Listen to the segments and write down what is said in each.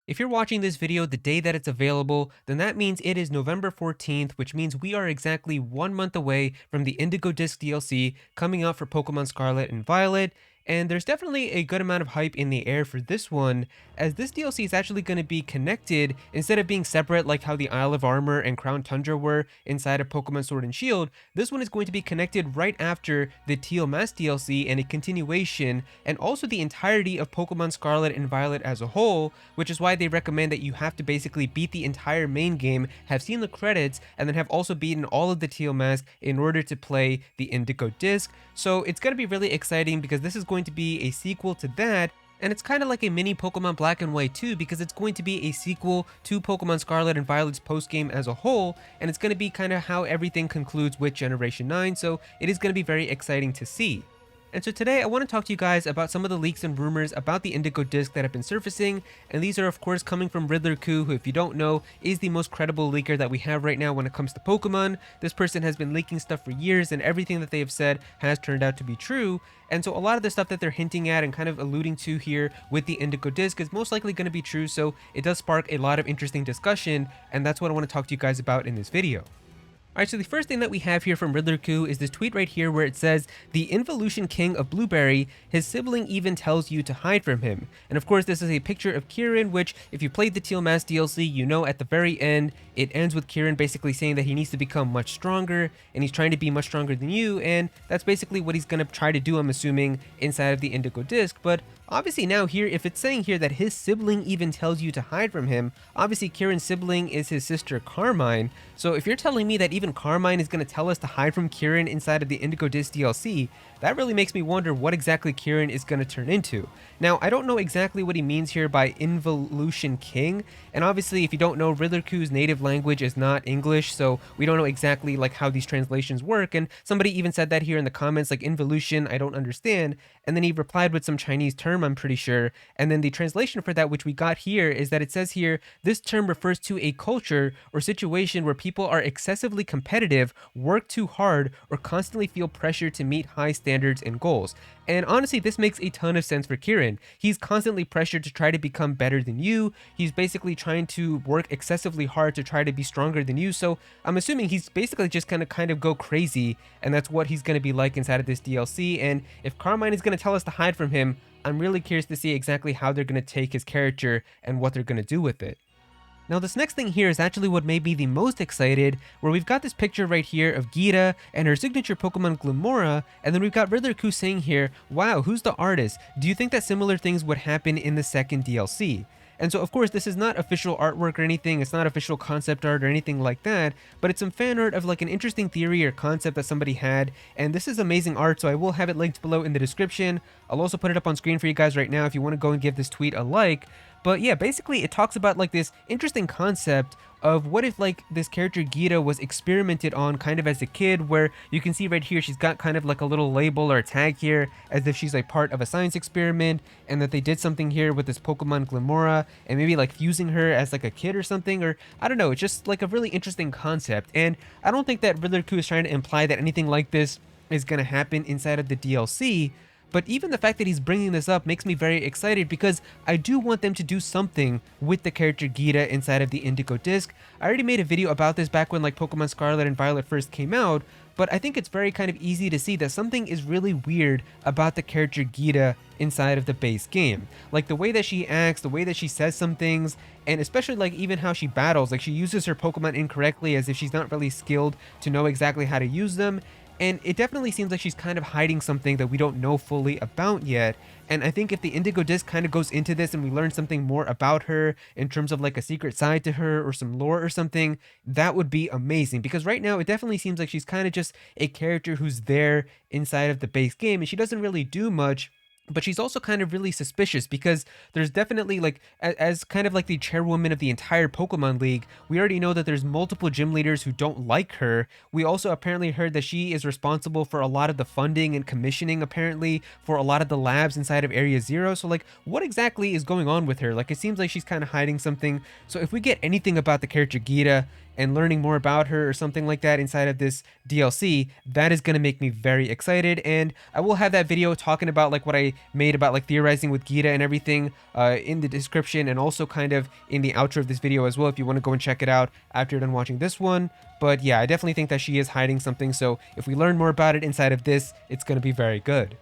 If you're watching this video the day that it's available, then that means it is November 14th, which means we are exactly 1 month away from the Indigo Disk DLC coming out for Pokemon Scarlet and Violet. And there's definitely a good amount of hype in the air for this one, as this DLC is actually going to be connected instead of being separate like how the Isle of Armor and Crown Tundra were inside of Pokemon Sword and Shield. This one is going to be connected right after the Teal Mask DLC and a continuation, and also the entirety of Pokemon Scarlet and Violet as a whole, which is why they recommend that you have to basically beat the entire main game, have seen the credits, and then have also beaten all of the Teal Mask in order to play the Indigo Disk. So it's going to be really exciting because this is going to be a sequel to that. And it's kind of like a mini Pokemon Black and White too, because it's going to be a sequel to Pokemon Scarlet and Violet's post-game as a whole, and it's going to be kind of how everything concludes with Generation 9, so it is going to be very exciting to see. And so today I want to talk to you guys about some of the leaks and rumors about the Indigo Disk that have been surfacing, and these are of course coming from Riddler Khu, who if you don't know is the most credible leaker that we have right now when it comes to Pokemon. This person has been leaking stuff for years and everything that they have said has turned out to be true, and so a lot of the stuff that they're hinting at and kind of alluding to here with the Indigo Disk is most likely going to be true, so it does spark a lot of interesting discussion, and that's what I want to talk to you guys about in this video. Alright, so the first thing that we have here from Riddler Khu is this tweet right here where it says, "The Involution King of Blueberry, his sibling even tells you to hide from him." And of course this is a picture of Kieran, which if you played the Teal Mask DLC, you know at the very end, it ends with Kieran basically saying that he needs to become much stronger, and he's trying to be much stronger than you, and that's basically what he's going to try to do, I'm assuming, inside of the Indigo Disk. But obviously now here, if it's saying here that his sibling even tells you to hide from him, obviously Kieran's sibling is his sister Carmine, so if you're telling me that even Carmine is going to tell us to hide from Kieran inside of the Indigo Disk DLC, that really makes me wonder what exactly Kieran is going to turn into. Now, I don't know exactly what he means here by Involution King, and obviously if you don't know, Riddler Khu's native language is not English, so we don't know exactly like how these translations work, and somebody even said that here in the comments, like involution, I don't understand, and then he replied with some Chinese term, I'm pretty sure, and then the translation for that which we got here is that it says here, this term refers to a culture or situation where people are excessively competitive, work too hard, or constantly feel pressure to meet high standards and goals. And honestly, this makes a ton of sense for Kieran. He's constantly pressured to try to become better than you. He's basically trying to work excessively hard to try to be stronger than you. So I'm assuming he's basically just gonna kind of go crazy, and that's what he's gonna be like inside of this DLC. And if Carmine is gonna tell us to hide from him, I'm really curious to see exactly how they're gonna take his character and what they're gonna do with it. Now this next thing here is actually what made me the most excited, where we've got this picture right here of Geeta and her signature Pokemon Glimmora, and then we've got Riddler Khu saying here, "Wow, who's the artist? Do you think that similar things would happen in the second DLC?" And so of course this is not official artwork or anything, it's not official concept art or anything like that, but it's some fan art of like an interesting theory or concept that somebody had, and this is amazing art, so I will have it linked below in the description. I'll also put it up on screen for you guys right now if you want to go and give this tweet a like. But yeah, basically it talks about like this interesting concept of what if like this character Geeta was experimented on kind of as a kid, where you can see right here she's got kind of like a little label or a tag here as if she's like part of a science experiment, and that they did something here with this Pokemon Glimmora and maybe like fusing her as like a kid or something, or I don't know, it's just like a really interesting concept. And I don't think that Riddler Khu is trying to imply that anything like this is going to happen inside of the DLC. But even the fact that he's bringing this up makes me very excited, because I do want them to do something with the character Geeta inside of the Indigo Disk. I already made a video about this back when like Pokemon Scarlet and Violet first came out, but I think it's very kind of easy to see that something is really weird about the character Geeta inside of the base game. Like the way that she acts, the way that she says some things, and especially like even how she battles, like she uses her Pokemon incorrectly as if she's not really skilled to know exactly how to use them. And it definitely seems like she's kind of hiding something that we don't know fully about yet. And I think if the Indigo Disk kind of goes into this and we learn something more about her in terms of like a secret side to her or some lore or something, that would be amazing. Because right now it definitely seems like she's kind of just a character who's there inside of the base game and she doesn't really do much. But she's also kind of really suspicious, because there's definitely like, as kind of like the chairwoman of the entire Pokemon League, we already know that there's multiple gym leaders who don't like her. We also apparently heard that she is responsible for a lot of the funding and commissioning apparently for a lot of the labs inside of Area Zero. So like, what exactly is going on with her? Like, it seems like she's kind of hiding something. So if we get anything about the character Geeta and learning more about her or something like that inside of this DLC, that is going to make me very excited. And I will have that video talking about like what I made about like theorizing with Geeta and everything in the description, and also kind of in the outro of this video as well if you want to go and check it out after you're done watching this one. But yeah, I definitely think that she is hiding something, so if we learn more about it inside of this, it's going to be very good.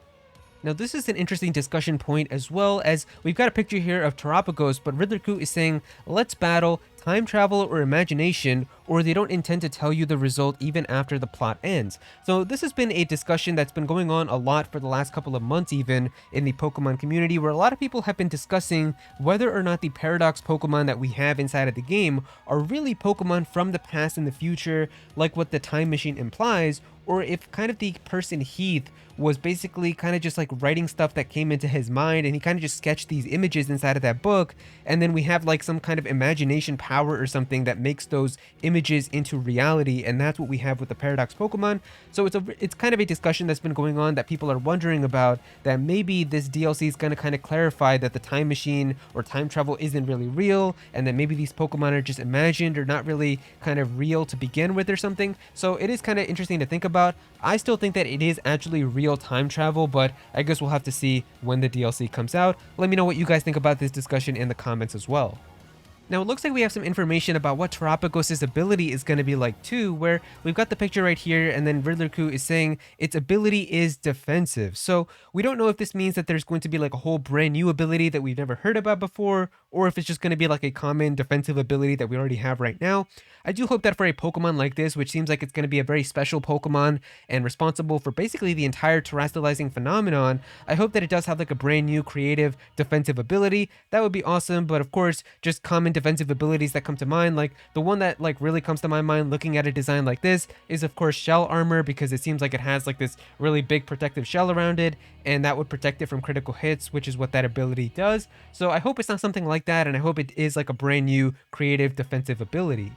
Now, this is an interesting discussion point, as well as we've got a picture here of Terapagos, but Riddler Khu is saying, let's battle, time travel or imagination, or they don't intend to tell you the result even after the plot ends. So this has been a discussion that's been going on a lot for the last couple of months even in the Pokemon community, where a lot of people have been discussing whether or not the Paradox Pokemon that we have inside of the game are really Pokemon from the past and the future, like what the time machine implies, or if kind of the person Heath was basically kind of just like writing stuff that came into his mind, and he kind of just sketched these images inside of that book, and then we have like some kind of imagination power or something that makes those images into reality, and that's what we have with the Paradox Pokemon. So it's kind of a discussion that's been going on that people are wondering about, that maybe this DLC is going to kind of clarify that the time machine or time travel isn't really real, and that maybe these Pokemon are just imagined or not really kind of real to begin with or something. So it is kind of interesting to think about. I still think that it is actually real time travel, but I guess we'll have to see when the DLC comes out. Let me know what you guys think about this discussion in the comments as well. Now, it looks like we have some information about what Terapagos' ability is going to be like too, where we've got the picture right here, and then Riddler Khu is saying its ability is defensive. So we don't know if this means that there's going to be like a whole brand new ability that we've never heard about before, or if it's just going to be like a common defensive ability that we already have right now. I do hope that for a Pokemon like this, which seems like it's going to be a very special Pokemon and responsible for basically the entire terrestrializing phenomenon, I hope that it does have like a brand new creative defensive ability. That would be awesome, but of course, just common defensive abilities that come to mind, like the one that like really comes to my mind looking at a design like this is of course shell armor, because it seems like it has like this really big protective shell around it, and that would protect it from critical hits, which is what that ability does. So I hope it's not something like that, and I hope it is like a brand new creative defensive ability.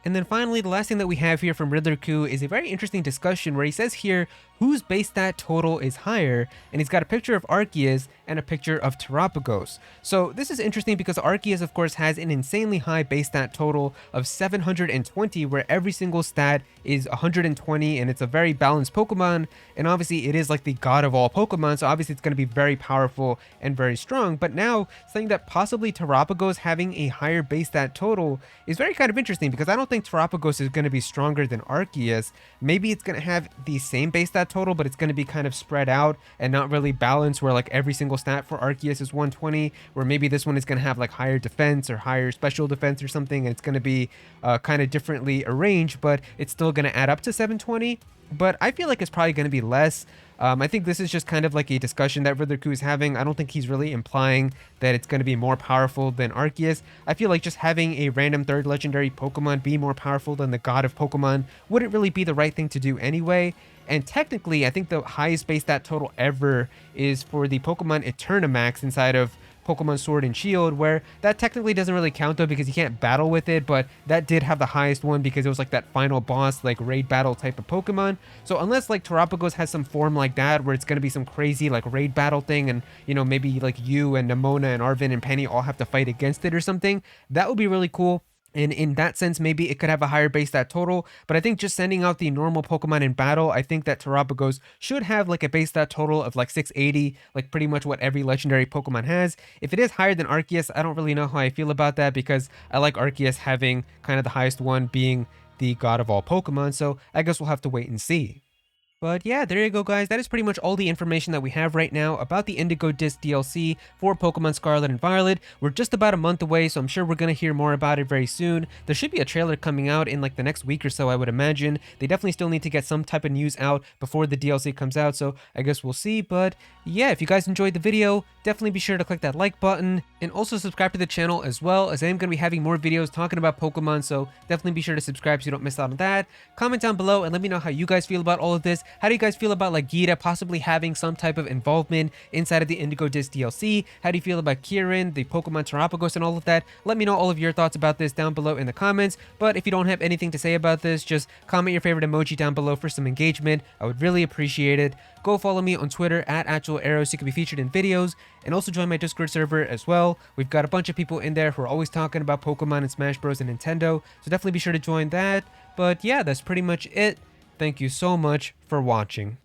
And then finally, the last thing that we have here from Riddler Khu is a very interesting discussion where he says here whose base stat total is higher, and he's got a picture of Arceus and a picture of Terapagos. So this is interesting because Arceus of course has an insanely high base stat total of 720, where every single stat is 120, and it's a very balanced Pokemon, and obviously it is like the god of all Pokemon, so obviously it's going to be very powerful and very strong. But now saying that possibly Terapagos having a higher base stat total is very kind of interesting, because I don't think Terapagos is going to be stronger than Arceus. Maybe it's going to have the same base stat total, but it's going to be kind of spread out and not really balanced, where like every single stat for Arceus is 120, where maybe this one is going to have like higher defense or higher special defense or something, and it's going to be kind of differently arranged, but it's still going to add up to 720. But I feel like it's probably going to be less. I think this is just kind of like a discussion that Riddler Khu is having. I don't think he's really implying that it's going to be more powerful than Arceus. I feel like just having a random third legendary Pokemon be more powerful than the god of Pokemon wouldn't really be the right thing to do anyway. And technically, I think the highest base stat total ever is for the Pokemon Eternamax inside of Pokemon Sword and Shield, where that technically doesn't really count though because you can't battle with it, but that did have the highest one because it was like that final boss, like raid battle type of Pokemon. So unless like Terapagos has some form like that where it's going to be some crazy like raid battle thing, and you know, maybe like you and Nemona and Arvin and Penny all have to fight against it or something, that would be really cool. And in that sense, maybe it could have a higher base stat total, but I think just sending out the normal Pokemon in battle, I think that Terapagos should have like a base stat total of like 680, like pretty much what every legendary Pokemon has. If it is higher than Arceus, I don't really know how I feel about that, because I like Arceus having kind of the highest one being the god of all Pokemon, so I guess we'll have to wait and see. But yeah, there you go guys, that is pretty much all the information that we have right now about the Indigo Disk DLC for Pokemon Scarlet and Violet. We're just about a month away, so I'm sure we're going to hear more about it very soon. There should be a trailer coming out in like the next week or so, I would imagine. They definitely still need to get some type of news out before the DLC comes out, so I guess we'll see. But yeah, if you guys enjoyed the video, definitely be sure to click that like button, and also subscribe to the channel as well, as I am going to be having more videos talking about Pokemon, so definitely be sure to subscribe so you don't miss out on that. Comment down below and let me know how you guys feel about all of this. How do you guys feel about like Geeta possibly having some type of involvement inside of the Indigo Disk DLC? How do you feel about Kieran, the Pokemon Terapagos, and all of that? Let me know all of your thoughts about this down below in the comments. But if you don't have anything to say about this, just comment your favorite emoji down below for some engagement. I would really appreciate it. Go follow me on Twitter at @Aero so you can be featured in videos, and also join my Discord server as well. We've got a bunch of people in there who are always talking about Pokemon and Smash Bros and Nintendo, so definitely be sure to join that. But yeah, that's pretty much it. Thank you so much for watching.